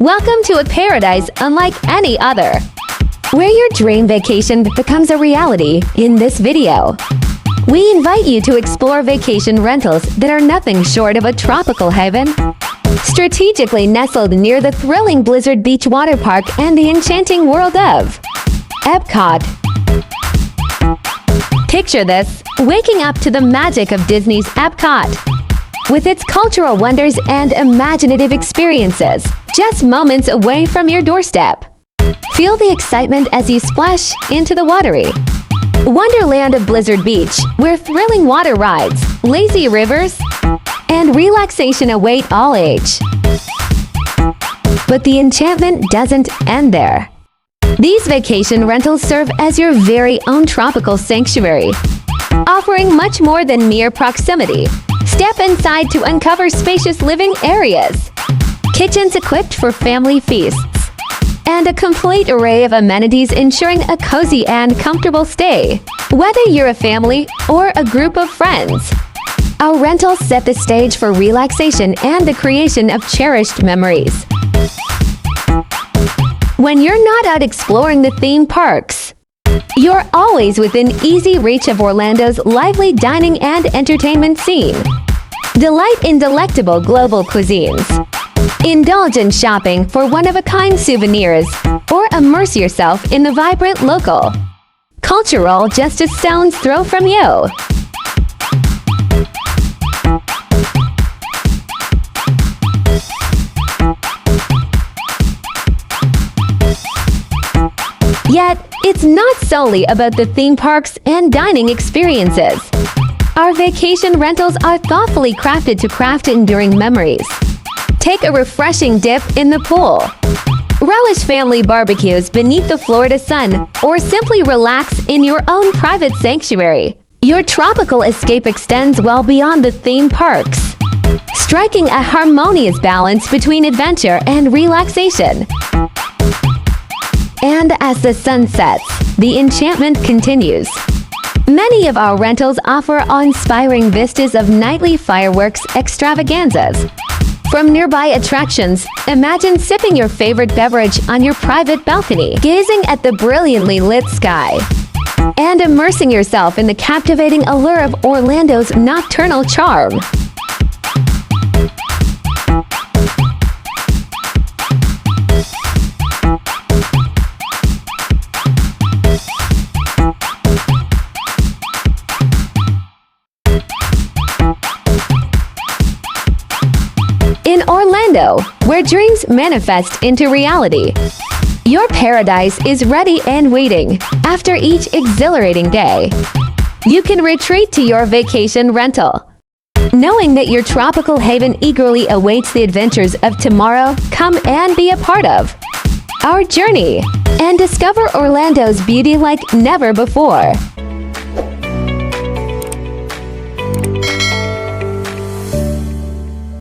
Welcome to a paradise unlike any other, where your dream vacation becomes a reality in this video. We invite you to explore vacation rentals that are nothing short of a tropical haven. Strategically nestled near the thrilling Blizzard Beach water park and the enchanting world of Epcot. Picture this, waking up to the magic of Disney's Epcot, with its cultural wonders and imaginative experiences, just moments away from your doorstep. Feel the excitement as you splash into the watery wonderland of Blizzard Beach, where thrilling water rides, lazy rivers, and relaxation await all age. But the enchantment doesn't end there. These vacation rentals serve as your very own tropical sanctuary, offering much more than mere proximity. Step inside to uncover spacious living areas, kitchens equipped for family feasts, and a complete array of amenities ensuring a cozy and comfortable stay. Whether you're a family or a group of friends, our rentals set the stage for relaxation and the creation of cherished memories. When you're not out exploring the theme parks, you're always within easy reach of Orlando's lively dining and entertainment scene. Delight in delectable global cuisines. Indulge in shopping for one-of-a-kind souvenirs, or immerse yourself in the vibrant local cultural just a stone's throw from you. Yet, it's not solely about the theme parks and dining experiences. Our vacation rentals are thoughtfully crafted to craft enduring memories. Take a refreshing dip in the pool, relish family barbecues beneath the Florida sun, or simply relax in your own private sanctuary. Your tropical escape extends well beyond the theme parks, striking a harmonious balance between adventure and relaxation. And as the sun sets, the enchantment continues. Many of our rentals offer awe-inspiring vistas of nightly fireworks extravaganzas. From nearby attractions, imagine sipping your favorite beverage on your private balcony, gazing at the brilliantly lit sky, and immersing yourself in the captivating allure of Orlando's nocturnal charm. In Orlando, where dreams manifest into reality, your paradise is ready and waiting. After each exhilarating day, you can retreat to your vacation rental, knowing that your tropical haven eagerly awaits the adventures of tomorrow. Come and be a part of our journey and discover Orlando's beauty like never before.